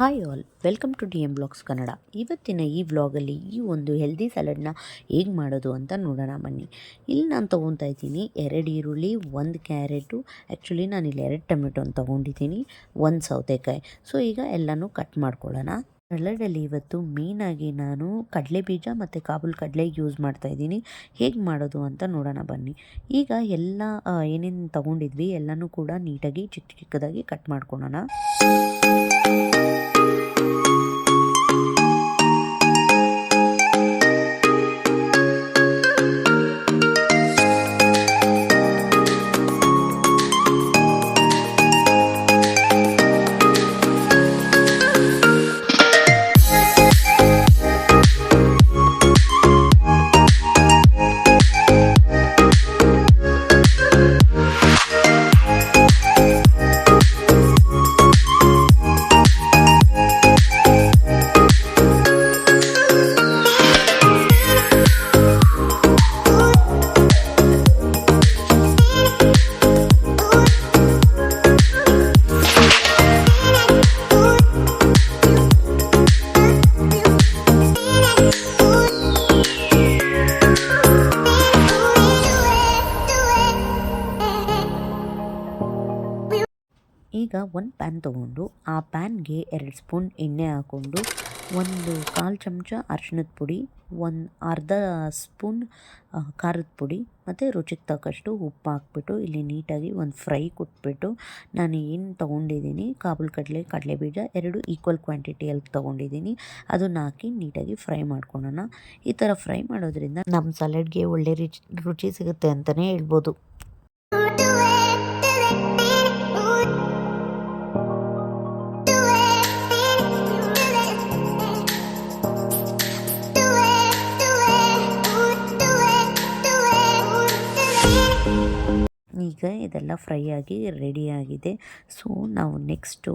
Hi all, welcome to DM blogs Kannada. ಇವತ್ತಿನ ಈ ವ್ಲಾಗಲ್ಲಿ ಈ ಒಂದು ಹೆಲ್ದಿ ಸಲಾಡ್ನ ಹೇಗೆ ಮಾಡೋದು ಅಂತ ನೋಡೋಣ ಬನ್ನಿ. ಇಲ್ಲಿ ನಾನು ತೊಗೊತಾ ಇದ್ದೀನಿ 2 ಈರುಳ್ಳಿ, 1 ಕ್ಯಾರೆಟು, ಆ್ಯಕ್ಚುಲಿ ನಾನಿಲ್ಲಿ 2 ಟೊಮೆಟೊನ ತೊಗೊಂಡಿದ್ದೀನಿ, 1 ಸೌತೆಕಾಯಿ. ಸೊ ಈಗ ಎಲ್ಲನೂ ಕಟ್ ಮಾಡ್ಕೊಳ್ಳೋಣ. ಸಲಾಡಲ್ಲಿ ಇವತ್ತು ಮೇಯ್ನಾಗಿ ನಾನು ಕಡಲೆ ಬೀಜ ಮತ್ತು ಕಾಬೂಲ್ ಕಡಲೆ ಯೂಸ್ ಮಾಡ್ತಾಯಿದ್ದೀನಿ. ಹೇಗೆ ಮಾಡೋದು ಅಂತ ನೋಡೋಣ ಬನ್ನಿ. ಈಗ ಎಲ್ಲ ಏನೇನು ತೊಗೊಂಡಿದ್ವಿ ಎಲ್ಲನೂ ಕೂಡ ನೀಟಾಗಿ ಚಿಕ್ಕ ಚಿಕ್ಕದಾಗಿ ಕಟ್ ಮಾಡ್ಕೊಳ್ಳೋಣ. ಈಗ ಒಂದು ಪ್ಯಾನ್ ತೊಗೊಂಡು ಆ ಪ್ಯಾನ್ಗೆ 2 ಸ್ಪೂನ್ ಎಣ್ಣೆ ಹಾಕ್ಕೊಂಡು 1/4 ಚಮಚ ಅರಿಶಿಣದ ಪುಡಿ, ಅರ್ಧ ಸ್ಪೂನ್ ಖಾರದ ಪುಡಿ ಮತ್ತು ರುಚಿಗೆ ತಕ್ಕಷ್ಟು ಉಪ್ಪು ಹಾಕ್ಬಿಟ್ಟು ಇಲ್ಲಿ ನೀಟಾಗಿ ಒಂದು ಫ್ರೈ ಕೊಟ್ಬಿಟ್ಟು, ನಾನು ಏನು ತೊಗೊಂಡಿದ್ದೀನಿ ಕಾಬೂಲ್ ಕಡಲೆ ಬೀಜ 2 ಈಕ್ವಲ್ ಕ್ವಾಂಟಿಟಿಯಲ್ಲಿ ತೊಗೊಂಡಿದ್ದೀನಿ, ಅದನ್ನು ಹಾಕಿ ನೀಟಾಗಿ ಫ್ರೈ ಮಾಡ್ಕೊಳ್ಳೋಣ. ಈ ಥರ ಫ್ರೈ ಮಾಡೋದ್ರಿಂದ ನಮ್ಮ ಸಲಾಡ್ಗೆ ಒಳ್ಳೆ ರುಚಿ ಸಿಗುತ್ತೆ ಅಂತಲೇ ಹೇಳ್ಬೋದು. ಈಗ ಇದೆಲ್ಲ ಫ್ರೈ ಆಗಿ ರೆಡಿಯಾಗಿದೆ. ಸೊ ನಾವು ನೆಕ್ಸ್ಟು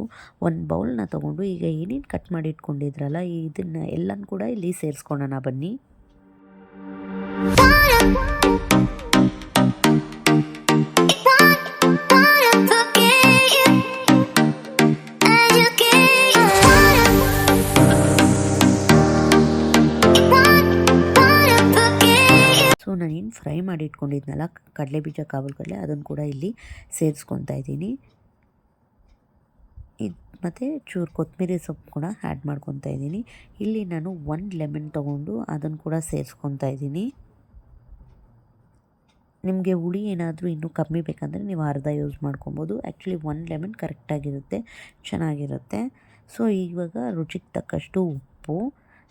ಒಂದು ಬೌಲ್ನ ತೊಗೊಂಡು ಈಗ ಏನೇನು ಕಟ್ ಮಾಡಿ ಇಟ್ಕೊಂಡಿದ್ರಲ್ಲ ಇದನ್ನು ಎಲ್ಲನೂ ಕೂಡ ಇಲ್ಲಿ ಸೇರಿಸ್ಕೊಳ್ಳೋಣ ಬನ್ನಿ. ಸೊ ನಾನೇನು ಫ್ರೈ ಮಾಡಿ ಇಟ್ಕೊಂಡಿದ್ನಲ್ಲ ಕಡಲೆ ಬೀಜ ಕಾಬೂಲ್ ಕಡಲೆ, ಅದನ್ನು ಕೂಡ ಇಲ್ಲಿ ಸೇರಿಸ್ಕೊತಾ ಇದ್ದೀನಿ. ಮತ್ತು ಚೂರು ಕೊತ್ತಂಬರಿ ಸೊಪ್ಪು ಕೂಡ ಆ್ಯಡ್ ಮಾಡ್ಕೊತಾ ಇದ್ದೀನಿ. ಇಲ್ಲಿ ನಾನು 1 ಲೆಮನ್ ತೊಗೊಂಡು ಅದನ್ನು ಕೂಡ ಸೇರಿಸ್ಕೊತಾ ಇದ್ದೀನಿ. ನಿಮಗೆ ಹುಳಿ ಏನಾದರೂ ಇನ್ನೂ ಕಮ್ಮಿ ಬೇಕಂದರೆ ನೀವು ಅರ್ಧ ಯೂಸ್ ಮಾಡ್ಕೊಬೋದು. ಆ್ಯಕ್ಚುಲಿ 1 ಲೆಮನ್ ಕರೆಕ್ಟಾಗಿರುತ್ತೆ, ಚೆನ್ನಾಗಿರುತ್ತೆ. ಸೊ ಇವಾಗ ರುಚಿಗೆ ತಕ್ಕಷ್ಟು ಉಪ್ಪು,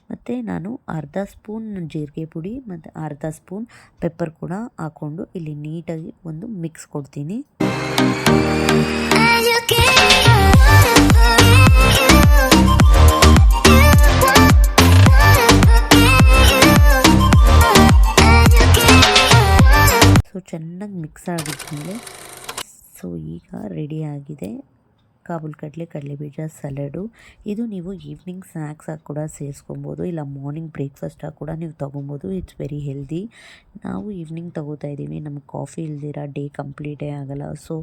ಮತ್ತು ನಾನು ಅರ್ಧ ಸ್ಪೂನ್ ಜೀರಿಗೆ ಪುಡಿ ಮತ್ತು ಅರ್ಧ ಸ್ಪೂನ್ ಪೆಪ್ಪರ್ ಕೂಡ ಹಾಕ್ಕೊಂಡು ಇಲ್ಲಿ ನೀಟಾಗಿ ಒಂದು ಮಿಕ್ಸ್ ಕೊಡ್ತೀನಿ. ಸೊ ಚೆನ್ನಾಗಿ ಮಿಕ್ಸ್ ಆಗಿದ್ಮೇಲೆ ಸೊ ಈಗ ರೆಡಿಯಾಗಿದೆ ಕಾಬೂಲ್ ಕಡಲೆ ಬೀಜ ಸಲಾಡು. ಇದು ನೀವು ಈವ್ನಿಂಗ್ ಸ್ನ್ಯಾಕ್ಸಾಗಿ ಕೂಡ ಸೇರಿಸ್ಕೊಬೋದು, ಇಲ್ಲ ಮಾರ್ನಿಂಗ್ ಬ್ರೇಕ್ಫಾಸ್ಟಾಗಿ ಕೂಡ ನೀವು ತೊಗೊಬೋದು. It's very healthy. ನಾವು ಈವ್ನಿಂಗ್ ತೊಗೋತಾ ಇದ್ದೀವಿ, ನಮಗೆ ಕಾಫಿ ಇಲ್ದಿರ ಡೇ ಕಂಪ್ಲೀಟೇ ಆಗೋಲ್ಲ. ಸೊ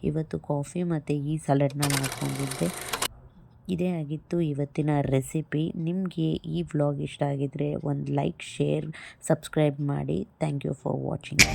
ಇವತ್ತು ಕಾಫಿ ಮತ್ತು ಈ ಸಲಾಡ್ನ ಮಾಡ್ಕೊಂಡಿದ್ದೆ. ಇದೇ ಆಗಿತ್ತು ಇವತ್ತಿನ ರೆಸಿಪಿ. ನಿಮಗೆ ಈ ವ್ಲಾಗ್ ಇಷ್ಟ ಆಗಿದ್ದರೆ ಒಂದು ಲೈಕ್, ಶೇರ್, ಸಬ್ಸ್ಕ್ರೈಬ್ ಮಾಡಿ. Thank you for watching.